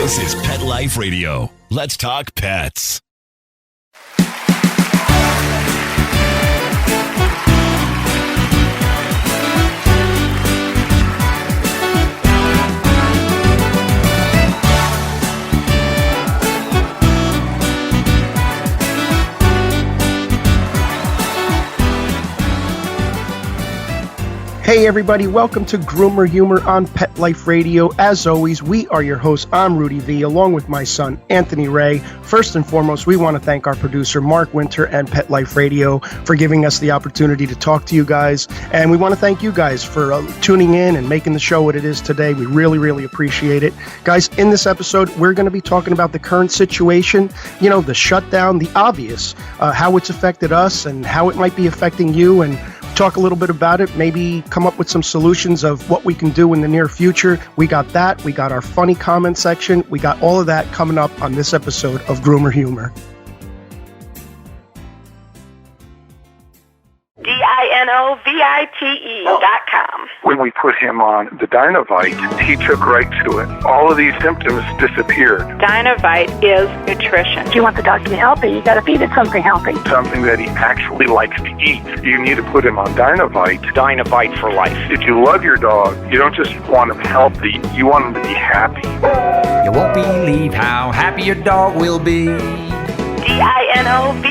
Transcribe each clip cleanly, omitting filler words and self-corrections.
This is Pet Life Radio. Let's talk pets. Hey everybody, welcome to Groomer Humor on Pet Life Radio. As always, we are your hosts. I'm Rudy V, along with my son, Anthony Ray. First and foremost, we want to thank our producer, Mark Winter, and Pet Life Radio for giving us the opportunity to talk to you guys. And we want to thank you guys for tuning in and making the show what it is today. We really, really appreciate it. Guys, in this episode, we're going to be talking about the current situation, you know, the shutdown, the obvious, how it's affected us and how it might be affecting you, and talk a little bit about it, maybe come up with some solutions of what we can do in the near future. We got that. We got our funny comment section. We got all of that coming up on this episode of Groomer Humor. DINOVITE.com. When we put him on the Dinovite, he took right to it. All of these symptoms disappeared. Dinovite is nutrition. If you want the dog to be healthy, you got to feed it something healthy. Something that he actually likes to eat. You need to put him on Dinovite. Dinovite for life. If you love your dog, you don't just want him healthy, you want him to be happy. You won't believe how happy your dog will be. DINOVITE.com.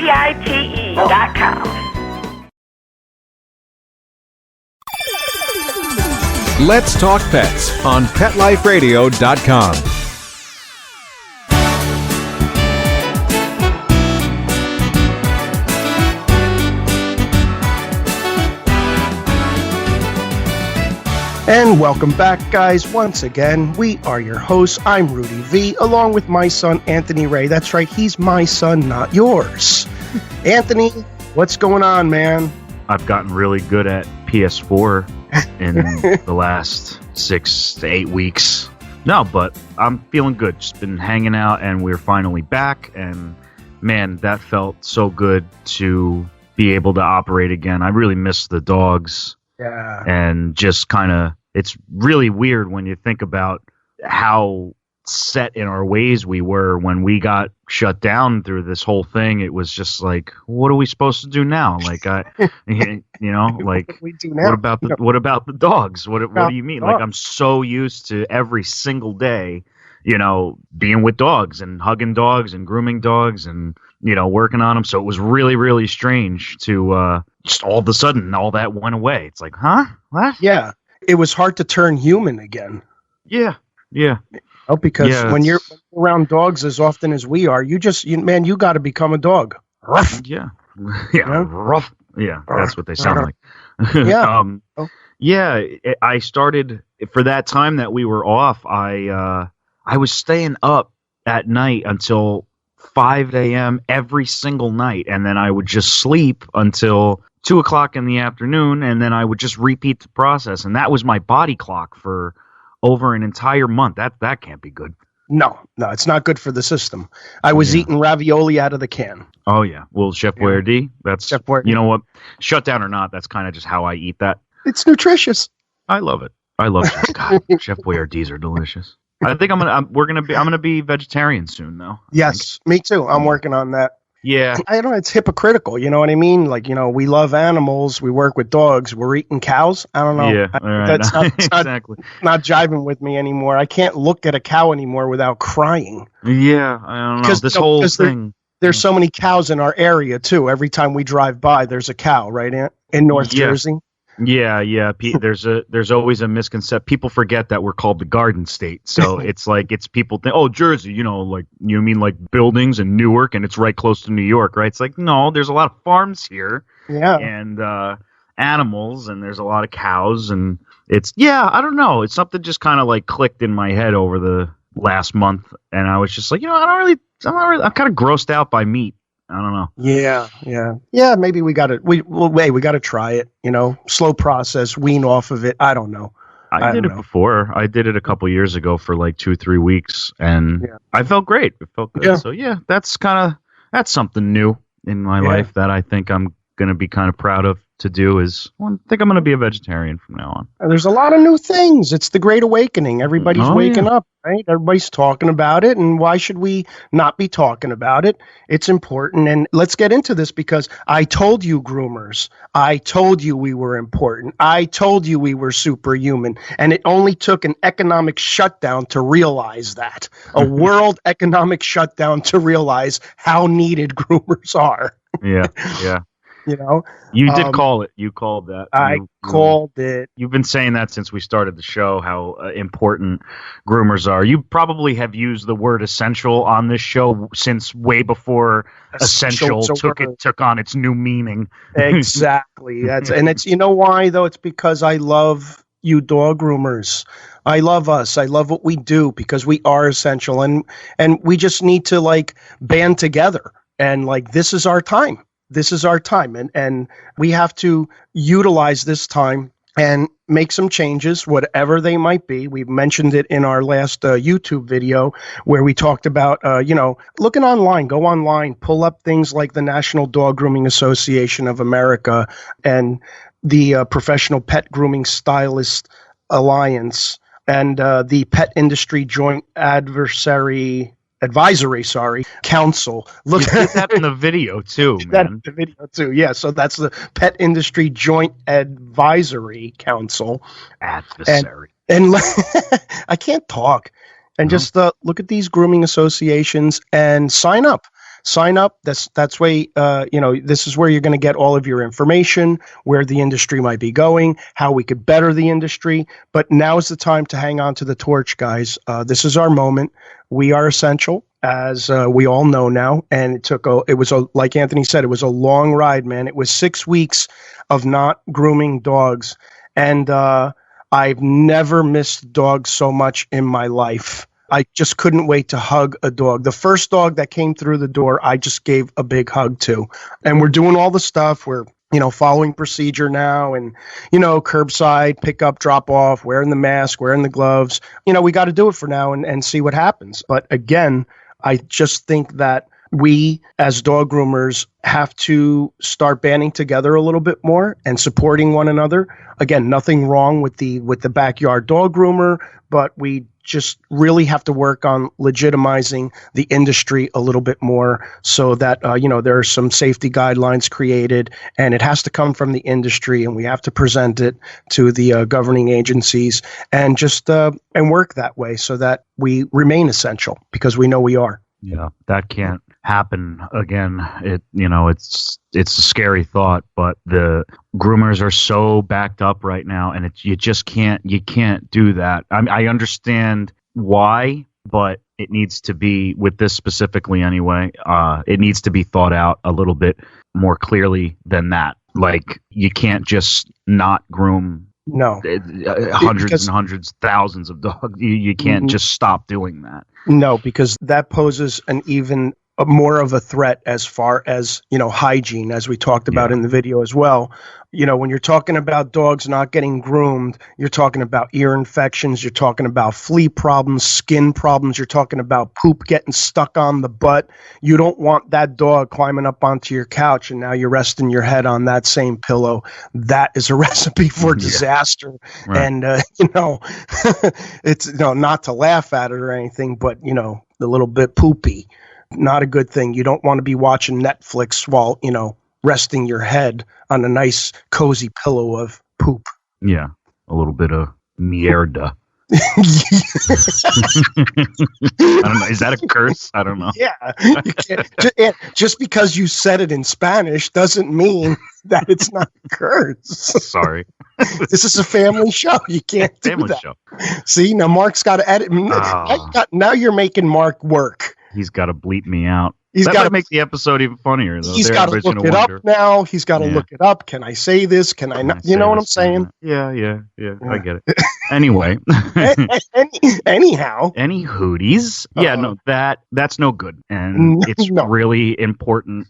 Let's Talk Pets on PetLifeRadio.com. And welcome back, guys. Once again, we are your hosts. I'm Rudy V, along with my son, Anthony Ray. That's right, he's my son, not yours. Anthony, what's going on, man? I've gotten really good at PS4 in the last 6 to 8 weeks. No, but I'm feeling good. Just been hanging out, and we're finally back. And man, that felt so good to be able to operate again. I really miss the dogs. Yeah. And just kind of, it's really weird when you think about how set in our ways we were when we got shut down through this whole thing. It was just like, what are we supposed to do now? Like, you know, like, what about the dogs? What do you mean? Like, I'm so used to every single day, you know, being with dogs and hugging dogs and grooming dogs and, you know, working on them. So it was really, really strange to just all of a sudden all that went away. It's like, huh? What? Yeah. It was hard to turn human again. Yeah. Yeah. Oh, because when you're around dogs as often as we are, you got to become a dog. Ruff. Yeah. Yeah. Rough. Yeah. That's what they sound like. Yeah. Yeah. I started for that time that we were off. I was staying up at night until 5 a.m. every single night. And then I would just sleep until 2 o'clock in the afternoon. And then I would just repeat the process. And that was my body clock for over an entire month. That can't be good. No, it's not good for the system. I was eating ravioli out of the can. Oh yeah, well, Chef Boyardee. That's Chef Boyardee. You know what? Shutdown or not, that's kind of just how I eat that. It's nutritious. I love it. I love God. Chef Boyardees are delicious. I think I'm gonna be vegetarian soon though. Yes, me too. I'm working on that. Yeah. I don't know, it's hypocritical, you know what I mean? Like, you know, we love animals, we work with dogs, we're eating cows. I don't know. Yeah, that's not exactly. Not jiving with me anymore. I can't look at a cow anymore without crying. Yeah, I don't know. This whole thing. There's so many cows in our area too. Every time we drive by, there's a cow, right, in North Jersey. Yeah. There's always a misconception. People forget that we're called the Garden State, so it's like people think, oh, Jersey, you know, like you mean like buildings and Newark, and it's right close to New York, right? It's like no, there's a lot of farms here, and animals, and there's a lot of cows, and I don't know, it's something just kind of like clicked in my head over the last month, and I was just like, you know, I'm kind of grossed out by meat. I don't know. Yeah. Maybe we got to try it. You know, slow process, wean off of it. I don't know. I did it before. I did it a couple years ago for like 2-3 weeks, and I felt great. It felt good. Yeah. So that's something new in my life that I think I'm gonna be kind of proud of. to do is, I think I'm going to be a vegetarian from now on. There's a lot of new things. It's the Great Awakening. Everybody's waking up, right? Everybody's talking about it. And why should we not be talking about it? It's important. And let's get into this because I told you, groomers, I told you we were important. I told you we were superhuman. And it only took an economic shutdown to realize that. A world economic shutdown to realize how needed groomers are. Yeah. You know, you did call it. You called that. I called it. You've been saying that since we started the show, how important groomers are. You probably have used the word essential on this show since way before essential took on its new meaning. Exactly. It's you know why though? It's because I love you dog groomers. I love us. I love what we do because we are essential, and we just need to like band together and like this is our time. This is our time, and we have to utilize this time and make some changes, whatever they might be. We mentioned it in our last YouTube video where we talked about, looking online, go online, pull up things like the National Dog Grooming Association of America and the Professional Pet Grooming Stylist Alliance and the Pet Industry Joint Advisory Council. Look, you did that in the video too, man. That in the video too, yeah. So that's the Pet Industry Joint Advisory Council. Adversary. And I can't talk. And just look at these grooming associations and sign up. Sign up. That's way. This is where you're going to get all of your information, where the industry might be going, how we could better the industry. But now is the time to hang on to the torch, guys. This is our moment. We are essential, as we all know now. And like Anthony said, it was a long ride, man. It was 6 weeks of not grooming dogs. And I've never missed dogs so much in my life. I just couldn't wait to hug a dog. The first dog that came through the door, I just gave a big hug to. And we're doing all the stuff. We're, following procedure now and, curbside, pick up, drop off, wearing the mask, wearing the gloves. We got to do it for now and see what happens. But again, I just think that we as dog groomers have to start banding together a little bit more and supporting one another. Again, nothing wrong with the backyard dog groomer, but we just really have to work on legitimizing the industry a little bit more so that, there are some safety guidelines created and it has to come from the industry and we have to present it to the governing agencies and just and work that way so that we remain essential because we know we are. Yeah, that can't happen again. It's a scary thought, but the groomers are so backed up right now, and you can't do that. I understand why, but it needs to be, with this specifically anyway, it needs to be thought out a little bit more clearly than that. Like, you can't just not groom. No, hundreds and hundreds, thousands of dogs. You can't just stop doing that. No, because that poses an even more of a threat as far as, hygiene, as we talked about in the video as well. When you're talking about dogs not getting groomed, you're talking about ear infections, you're talking about flea problems, skin problems, you're talking about poop getting stuck on the butt. You don't want that dog climbing up onto your couch and now you're resting your head on that same pillow. That is a recipe for disaster. Right. And, it's, not to laugh at it or anything, but, a little bit poopy. Not a good thing. You don't want to be watching Netflix while, resting your head on a nice, cozy pillow of poop. Yeah, a little bit of mierda. I don't know. Is that a curse? I don't know. Yeah. Just because you said it in Spanish doesn't mean that it's not a curse. Sorry. This is a family show. You can't do family that. Show. See, now Mark's got to edit. Now you're making Mark work. He's got to bleep me out. He's got to make the episode even funnier, though. He's got to look it up now. He's got to look it up. Can I say this? Can I not? You know what I'm saying? Yeah. I get it. Anyway. Anyhow. Any hooties. Yeah, no, that's no good. And it's really important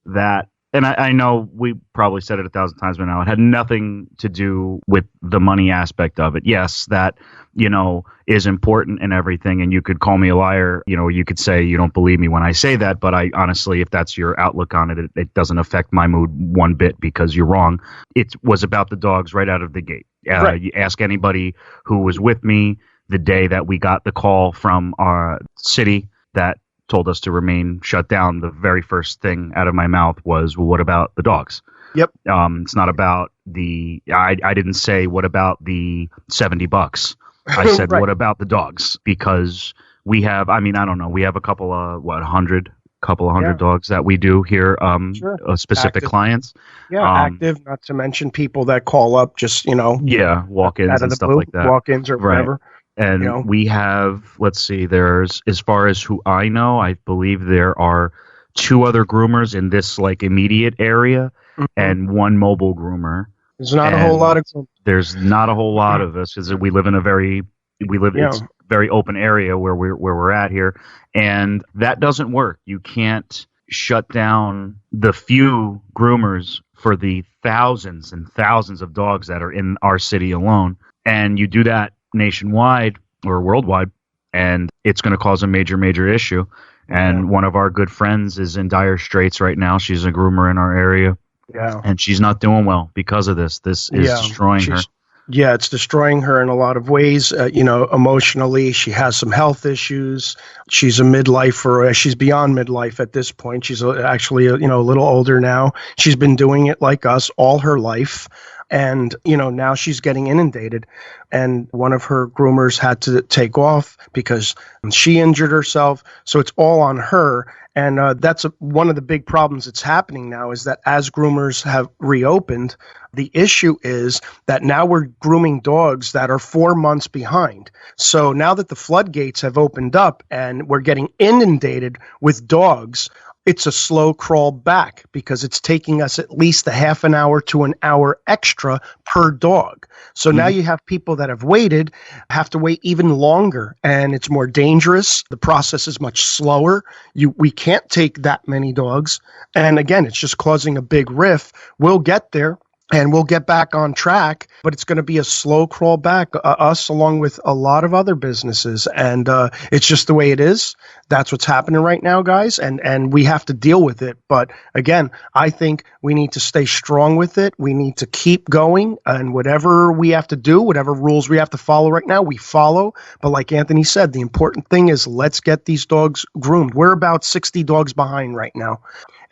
that and I know we probably said it 1,000 times by now. It had nothing to do with the money aspect of it. Yes, that, is important and everything. And you could call me a liar, you could say you don't believe me when I say that. But I honestly, if that's your outlook on it, it doesn't affect my mood one bit because you're wrong. It was about the dogs right out of the gate. Right. You ask anybody who was with me the day that we got the call from our city that told us to remain shut down. The very first thing out of my mouth was, well, what about the dogs? Yep. It's not about I didn't say, what about the $70? I said, Right. What about the dogs? Because we have, I don't know, we have a couple of, 100 dogs that we do here, Sure. specific Active. clients. Yeah, active, not to mention people that call up just, Yeah, walk-ins out of and the stuff blue, like that. walk-ins or Right. whatever. And we have, let's see, there's, as far as who I know, I believe there are 2 other groomers in this immediate area and 1 mobile groomer. There's not a whole lot of. There's not a whole lot of us because we live in it's a very open area where we're at here. And that doesn't work. You can't shut down the few groomers for the thousands and thousands of dogs that are in our city alone. And you do that nationwide or worldwide, and it's going to cause a major, major issue. And one of our good friends is in dire straits right now. She's a groomer in our area. Yeah. And she's not doing well because of this. This is destroying her. Yeah, it's destroying her in a lot of ways. Emotionally, she has some health issues. She's a midlifer. She's beyond midlife at this point. She's actually, a little older now. She's been doing it like us all her life. And, now she's getting inundated. And one of her groomers had to take off because she injured herself. So it's all on her. And that's one of the big problems that's happening now is that as groomers have reopened, the issue is that now we're grooming dogs that are 4 months behind. So now that the floodgates have opened up and we're getting inundated with dogs, it's a slow crawl back because it's taking us at least a half an hour to an hour extra per dog. So now you have people that have to wait even longer, and it's more dangerous. The process is much slower. We can't take that many dogs. And again, it's just causing a big rift. We'll get there. And we'll get back on track, but it's going to be a slow crawl back, us along with a lot of other businesses. And it's just the way it is. That's what's happening right now, guys. And we have to deal with it. But again, I think we need to stay strong with it. We need to keep going. And whatever we have to do, whatever rules we have to follow right now, we follow. But like Anthony said, the important thing is let's get these dogs groomed. We're about 60 dogs behind right now.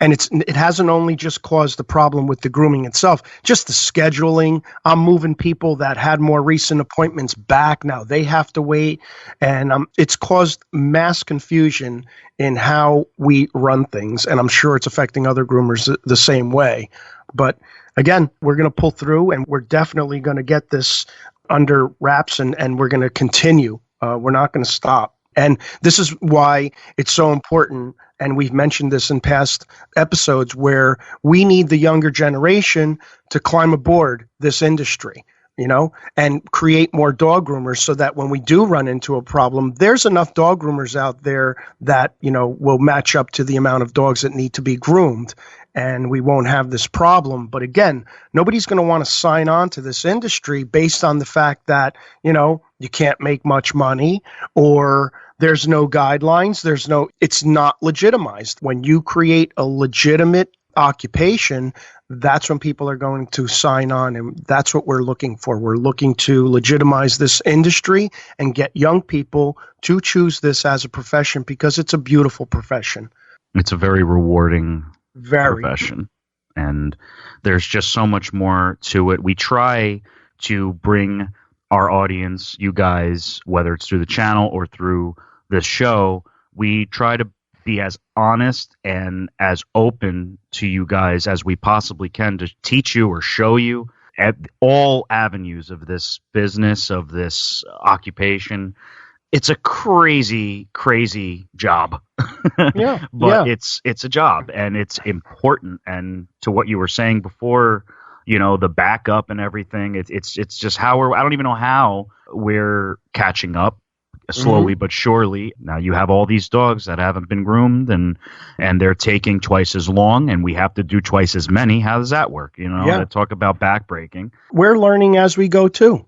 And it hasn't only just caused the problem with the grooming itself, just the scheduling. I'm moving people that had more recent appointments back. Now they have to wait. And it's caused mass confusion in how we run things. And I'm sure it's affecting other groomers the same way. But again, we're going to pull through, and we're definitely going to get this under wraps, and we're going to continue. We're not going to stop. And this is why it's so important, and we've mentioned this in past episodes, where we need the younger generation to climb aboard this industry, and create more dog groomers so that when we do run into a problem, there's enough dog groomers out there that, will match up to the amount of dogs that need to be groomed. And we won't have this problem. But again, nobody's going to want to sign on to this industry based on the fact that, you can't make much money, or there's no guidelines. It's not legitimized. When you create a legitimate occupation, that's when people are going to sign on. And that's what we're looking for. We're looking to legitimize this industry and get young people to choose this as a profession because it's a beautiful profession. It's a very rewarding profession. And there's just so much more to it. We try to bring our audience, you guys, whether it's through the channel or through this show, we try to be as honest and as open to you guys as we possibly can to teach you or show you at all avenues of this business, of this occupation. It's a crazy, crazy job. But it's a job, and it's important. And to what you were saying before, the backup and everything, it's just how I don't even know how we're catching up. slowly but surely. Now you have all these dogs that haven't been groomed and they're taking twice as long, and we have to do twice as many. How does that work? To talk about backbreaking. We're learning as we go too.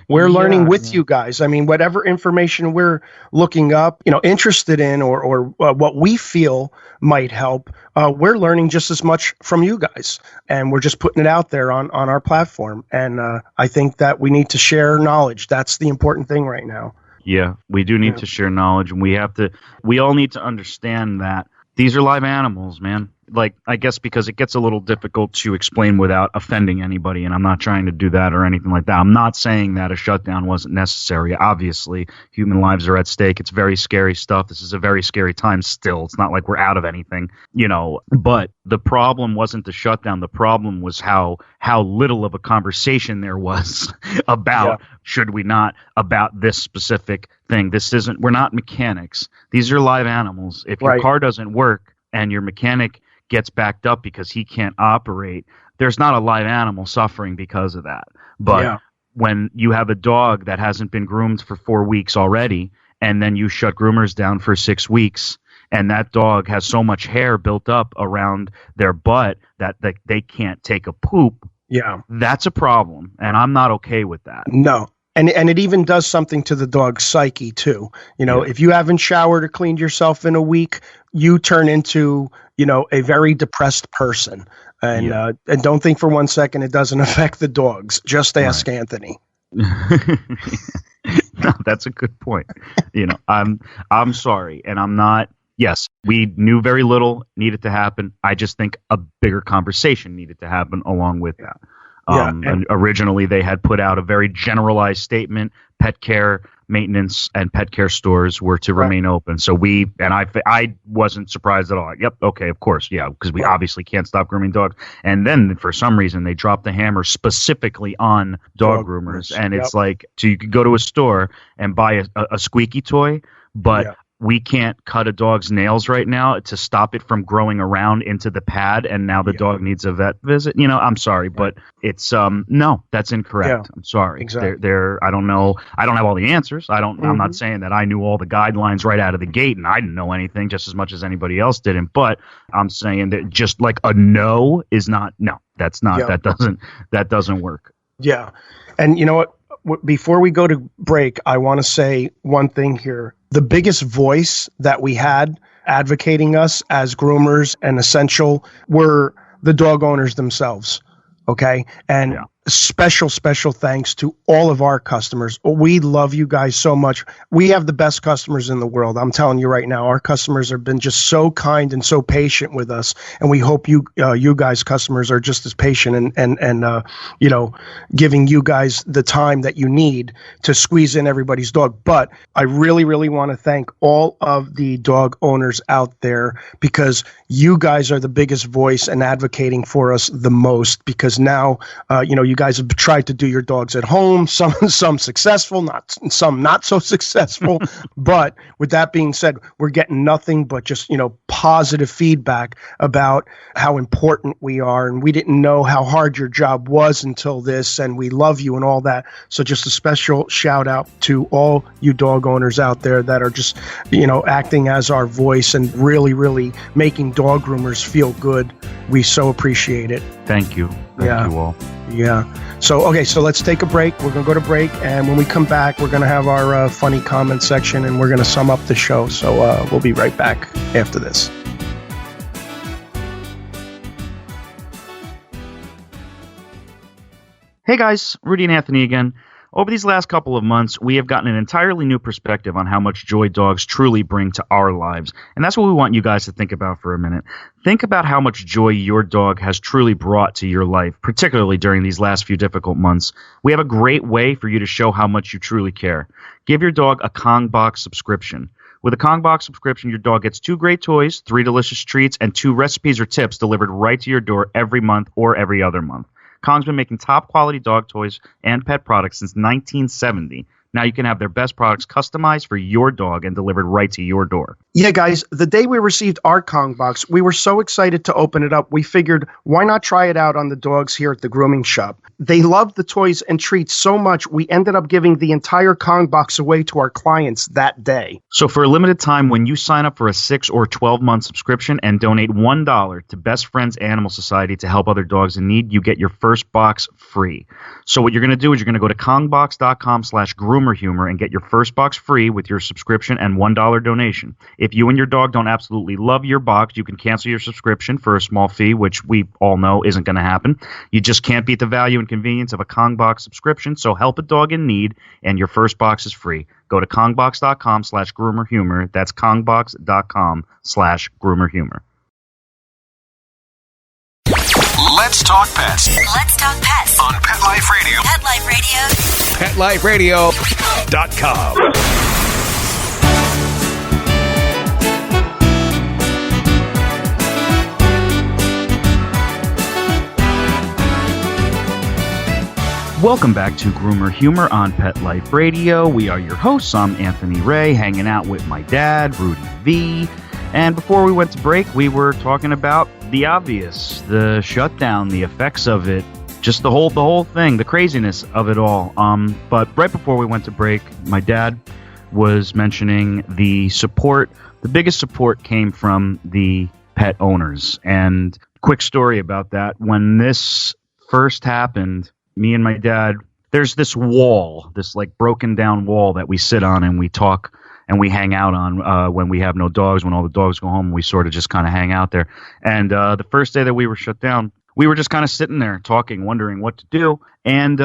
We're learning with you guys. I mean, whatever information we're looking up, interested in, or what we feel might help, we're learning just as much from you guys, and we're just putting it out there on our platform. And I think that we need to share knowledge. That's the important thing right now. Yeah, we do need to share knowledge, and we all need to understand that these are live animals, man. Like, I guess because it gets a little difficult to explain without offending anybody, and I'm not trying to do that or anything like that. I'm not saying that a shutdown wasn't necessary. Obviously, human lives are at stake. It's very scary stuff. This is a very scary time still. It's not like we're out of anything, But the problem wasn't the shutdown. The problem was how little of a conversation there was about should we not, about this specific thing. We're not mechanics. These are live animals. If your car doesn't work and your mechanic gets backed up because he can't operate, there's not a live animal suffering because of that. But when you have a dog that hasn't been groomed for 4 weeks already, and then you shut groomers down for 6 weeks, and that dog has so much hair built up around their butt that they can't take a poop, that's a problem. And I'm not okay with that. No. And it even does something to the dog's psyche too. If you haven't showered or cleaned yourself in a week, you turn into, a very depressed person. And and don't think for 1 second it doesn't affect the dogs. Just ask Anthony. No, that's a good point. I'm sorry, and I'm not. Yes, we knew very little needed to happen. I just think a bigger conversation needed to happen along with that. And originally, they had put out a very generalized statement: pet care, maintenance, and pet care stores were to remain open. So I wasn't surprised at all. Yep, okay, of course, because we obviously can't stop grooming dogs. And then for some reason, they dropped the hammer specifically on dog groomers. And it's like, so you could go to a store and buy a squeaky toy, but we can't cut a dog's nails right now to stop it from growing around into the pad, and now the dog needs a vet visit. I'm sorry, but it's no, that's incorrect. I'm sorry. Exactly. I don't know. I don't have all the answers. I'm not saying that I knew all the guidelines right out of the gate, and I didn't know anything just as much as anybody else didn't. But I'm saying that just like a no is not no. That's not. That doesn't work. Yeah, and you know what? Before we go to break, I want to say one thing here. The biggest voice that we had advocating us as groomers and essential were the dog owners themselves. Okay. And special thanks to all of our customers. We love you guys so much. We have the best customers in the world. I'm telling you right now, our customers have been just so kind and so patient with us. And we hope you guys customers are just as patient and giving you guys the time that you need to squeeze in everybody's dog. But I really, really want to thank all of the dog owners out there, because you guys are the biggest voice and advocating for us the most, because now, you guys have tried to do your dogs at home, some successful, some not so successful. But with that being said, we're getting nothing but just, positive feedback about how important we are. And we didn't know how hard your job was until this, and we love you and all that. So just a special shout out to all you dog owners out there that are just, acting as our voice and really, really making dog groomers feel good. We so appreciate it. Thank you. Thank you all. Yeah. So let's take a break. We're going to go to break. And when we come back, we're going to have our funny comment section, and we're going to sum up the show. So we'll be right back after this. Hey guys, Rudy and Anthony again. Over these last couple of months, we have gotten an entirely new perspective on how much joy dogs truly bring to our lives. And that's what we want you guys to think about for a minute. Think about how much joy your dog has truly brought to your life, particularly during these last few difficult months. We have a great way for you to show how much you truly care. Give your dog a Kong Box subscription. With a Kong Box subscription, your dog gets 2 great toys, 3 delicious treats, and 2 recipes or tips delivered right to your door every month or every other month. Kong's been making top quality dog toys and pet products since 1970. Now you can have their best products customized for your dog and delivered right to your door. Yeah, guys, the day we received our Kong box, we were so excited to open it up. We figured, why not try it out on the dogs here at the grooming shop? They loved the toys and treats so much, we ended up giving the entire Kong box away to our clients that day. So for a limited time, when you sign up for a 6 or 12-month subscription and donate $1 to Best Friends Animal Society to help other dogs in need, you get your first box free. So what you're going to do is you're going to go to kongbox.com/groomerhumor and get your first box free with your subscription and $1 donation. If you and your dog don't absolutely love your box, you can cancel your subscription for a small fee, which we all know isn't going to happen. You just can't beat the value and convenience of a Kong box subscription, so help a dog in need, and your first box is free. Go to kongbox.com/groomerhumor. That's kongbox.com/groomerhumor. Let's talk pets Let's talk pets on Pet Life Radio. Pet Life Radio. PetLifeRadio.com. Welcome back to Groomer Humor on Pet Life Radio. We are your hosts. I'm Anthony Ray, hanging out with my dad, Rudy V. And before we went to break, we were talking about the obvious, the shutdown, the effects of it, just the whole thing, the craziness of it all. But right before we went to break, my dad was mentioning the support. The biggest support came from the pet owners. And quick story about that. When this first happened, me and my dad, there's this wall, this like broken down wall that we sit on and we talk and we hang out on when we have no dogs. When all the dogs go home, we sort of just kind of hang out there. And the first day that we were shut down, we were just kind of sitting there talking, wondering what to do. And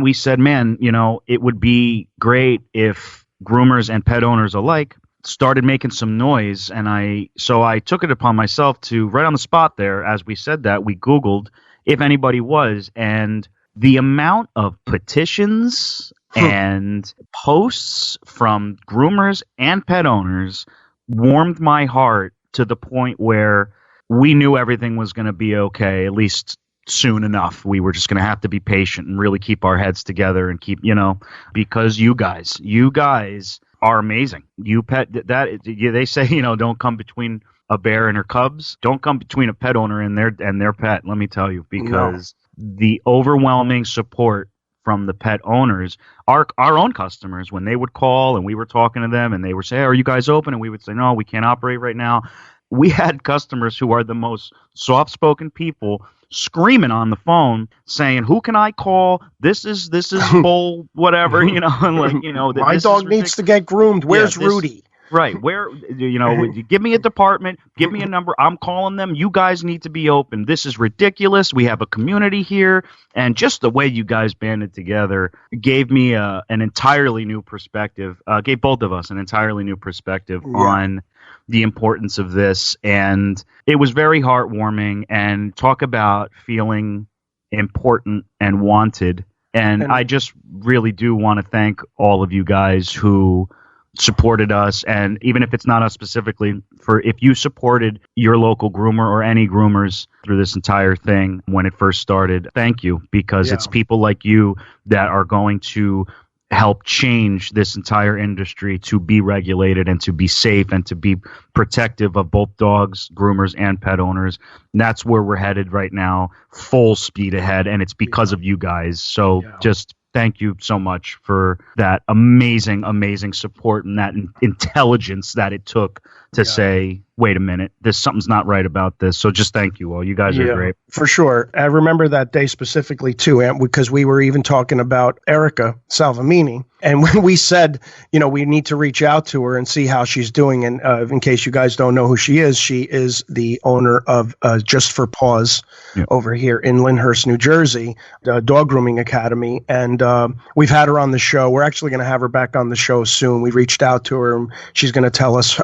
we said, man, you know, it would be great if groomers and pet owners alike started making some noise. And so I took it upon myself to, right on the spot there, as we said that, we Googled if anybody was, and the amount of petitions and posts from groomers and pet owners warmed my heart to the point where we knew everything was going to be okay, at least soon enough. We were just going to have to be patient and really keep our heads together and keep, because you guys are amazing. You pet that, they say, don't come between a bear and her cubs. Don't come between a pet owner and their pet, let me tell you, because the overwhelming support from the pet owners, our own customers, when they would call and we were talking to them and they would say, hey, are you guys open? And we would say, no, we can't operate right now. We had customers who are the most soft-spoken people screaming on the phone saying, who can I call? This is bull, whatever, and my dog needs to get groomed. Where's Rudy? Right. Where, give me a department, give me a number. I'm calling them. You guys need to be open. This is ridiculous. We have a community here. And just the way you guys banded together gave me an entirely new perspective, gave both of us an entirely new perspective on the importance of this. And it was very heartwarming, and talk about feeling important and wanted. And I just really do want to thank all of you guys who supported us, and even if it's not us specifically, if you supported your local groomer or any groomers through this entire thing when it first started, thank you, because it's people like you that are going to help change this entire industry to be regulated and to be safe and to be protective of both dogs, groomers, and pet owners. And that's where we're headed right now, full speed ahead, and it's because of you guys. So just thank you so much for that amazing, amazing support and that intelligence that it took to say, wait a minute, something's not right about this. So just thank you all. You guys are great. For sure. I remember that day specifically too, because we were even talking about Erica Salvamini. And when we said, we need to reach out to her and see how she's doing. And in case you guys don't know who she is the owner of Just for Paws over here in Lyndhurst, New Jersey, the dog grooming academy. And we've had her on the show. We're actually going to have her back on the show soon. We reached out to her, and she's going to tell us,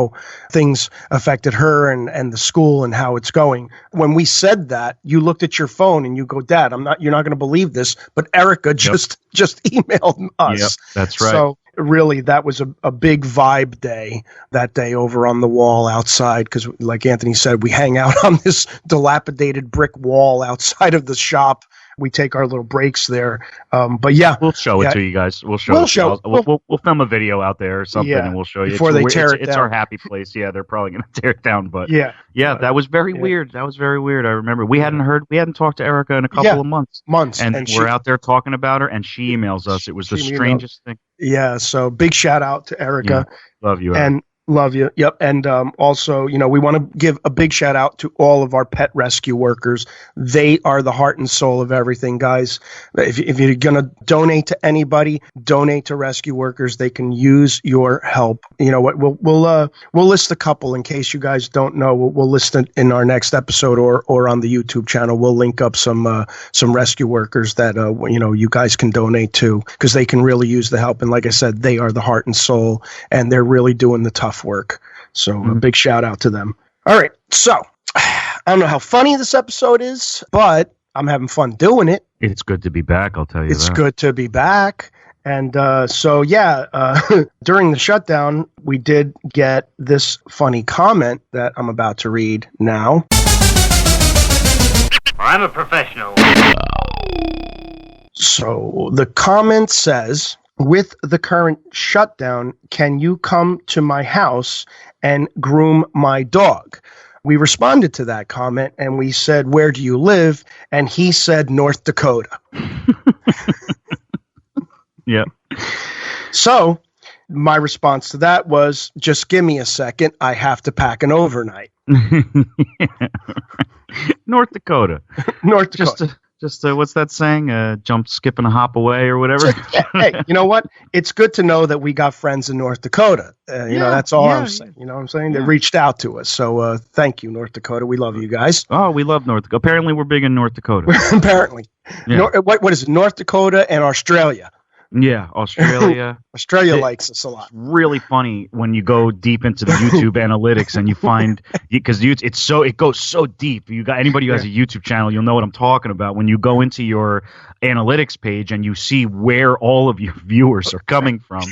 how things affected her and the school and how it's going. When we said that, you looked at your phone and you go, Dad, you're not going to believe this, but Erica just emailed us. Yep, that's right. So really, that was a big vibe day that day over on the wall outside, because like Anthony said, we hang out on this dilapidated brick wall outside of the shop we take our little breaks there. But yeah, we'll show it to you guys. We'll film a video out there or something, and we'll show you before they tear it down. It's our happy place. Yeah, they're probably going to tear it down, but yeah, that was very weird. That was very weird. I remember we hadn't talked to Erica in a couple of months, and we're out there talking about her, and she emails us. It was the strangest thing. Yeah, so big shout out to Erica. Yeah, love you, Erica. And love you. Yep. And also, we want to give a big shout out to all of our pet rescue workers. They are the heart and soul of everything, guys. If you're going to donate to anybody, donate to rescue workers. They can use your help. You know what? We'll list a couple in case you guys don't know. We'll list it in our next episode or on the YouTube channel. We'll link up some rescue workers that you guys can donate to, because they can really use the help. And like I said, they are the heart and soul, and they're really doing the tough work. So a big shout out to them. All right. So I don't know how funny this episode is, but I'm having fun doing it. It's good to be back. I'll tell you It's good to be back. And during the shutdown, we did get this funny comment that I'm about to read now. I'm a professional. So the comment says, with the current shutdown, can you come to my house and groom my dog? We responded to that comment and we said, where do you live? And he said, North Dakota. Yeah. So my response to that was, just give me a second. I have to pack an overnight. North Dakota. North Dakota. Just what's that saying? Jump, skip, and a hop away, or whatever. Hey, you know what? It's good to know that we got friends in North Dakota. That's all I'm saying. You know what I'm saying? They reached out to us. So thank you, North Dakota. We love you guys. Oh, we love North Dakota. Apparently, we're big in North Dakota. Apparently. Yeah. What is it? North Dakota and Australia. Yeah, Australia. Australia likes us a lot. It's really funny when you go deep into the YouTube analytics and you find, because it goes so deep. You got anybody who has a YouTube channel, you'll know what I'm talking about. When you go into your analytics page and you see where all of your viewers are coming from.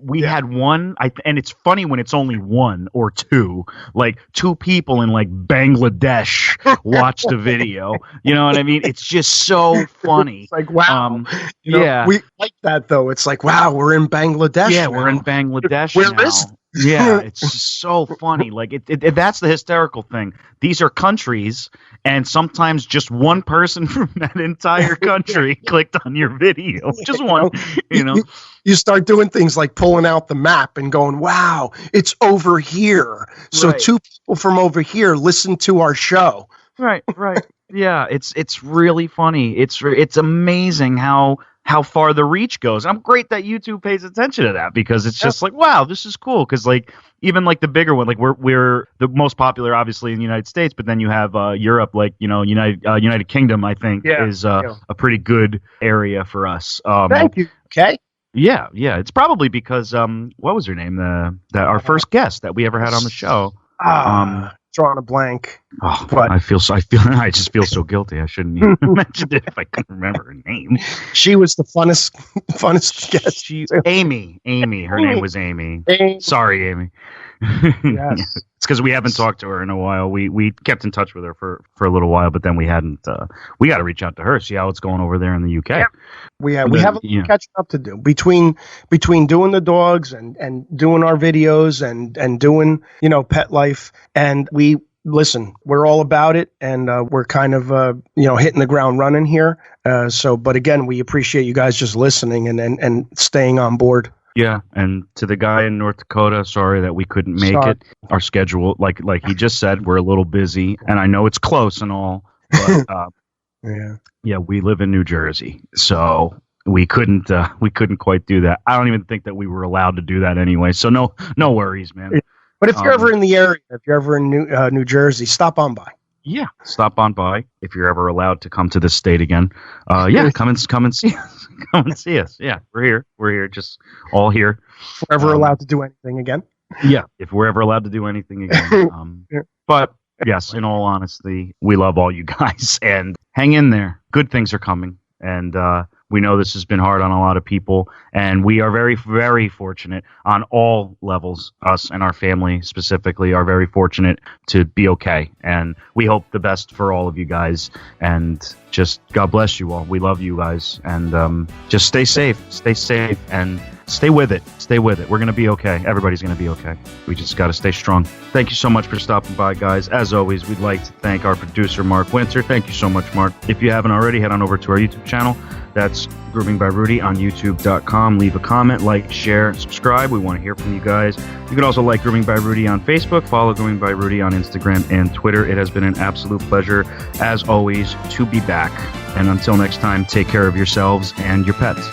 We had one, and it's funny when it's only one or two, like two people in like Bangladesh watched the video. You know what I mean? It's just so funny. It's like, wow. We like that though. It's like, wow, we're in Bangladesh. Yeah, now. We're in Bangladesh Where now. is it? Yeah, it's just so funny. Like that's the hysterical thing. These are countries, and sometimes just one person from that entire country clicked on your video. Just one. You start doing things like pulling out the map and going, wow, it's over here. So two people from over here listen to our show. Right. Yeah, it's really funny. It's amazing how far the reach goes. I'm great that YouTube pays attention to that, because it's just like, wow, this is cool. Because like even like the bigger one, like we're the most popular obviously in the United States, but then you have Europe, like United Kingdom, I think is a pretty good area for us. Thank you. Okay. Yeah. It's probably because what was her name? Our first guest that we ever had on the show. Drawing a blank. Oh, but I just feel so guilty. I shouldn't even mention it if I couldn't remember her name. She was the funnest guest. Amy. Her name was Amy. Sorry, Amy. Yes. It's because we haven't talked to her in a while. We kept in touch with her for a little while, but then we hadn't. We got to reach out to her, see how it's going over there in the UK. Yeah. We have a catching up to do between doing the dogs and doing our videos and doing pet life, and we're all about it, and we're kind of hitting the ground running here. But again, we appreciate you guys just listening and staying on board. Yeah, and to the guy in North Dakota, sorry that we couldn't make it. Our schedule, like he just said, we're a little busy, and I know it's close and all, but yeah, we live in New Jersey, so we couldn't quite do that. I don't even think that we were allowed to do that anyway. So no worries, man. But if you're ever in the area, if you're ever in New Jersey, stop on by. Yeah, stop on by if you're ever allowed to come to this state again. Come and see us. Come and see us. Yeah, we're here. We're here, just all here. If we're ever allowed to do anything again. Yeah, if we're ever allowed to do anything again. But yes, in all honesty, we love all you guys, and hang in there. Good things are coming, and We know this has been hard on a lot of people, and we are very, very fortunate on all levels. Us and our family specifically are very fortunate to be okay, and we hope the best for all of you guys. And just God bless you all. We love you guys, and just stay safe, and stay with it. Stay with it. We're going to be okay. Everybody's going to be okay. We just got to stay strong. Thank you so much for stopping by, guys. As always, we'd like to thank our producer, Mark Winter. Thank you so much, Mark. If you haven't already, head on over to our YouTube channel. That's Grooming by Rudy on YouTube.com. Leave a comment, like, share, subscribe. We want to hear from you guys. You can also like Grooming by Rudy on Facebook. Follow Grooming by Rudy on Instagram and Twitter. It has been an absolute pleasure, as always, to be back. And until next time, take care of yourselves and your pets.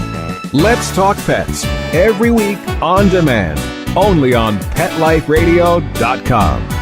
Let's Talk Pets, every week on demand, only on PetLifeRadio.com.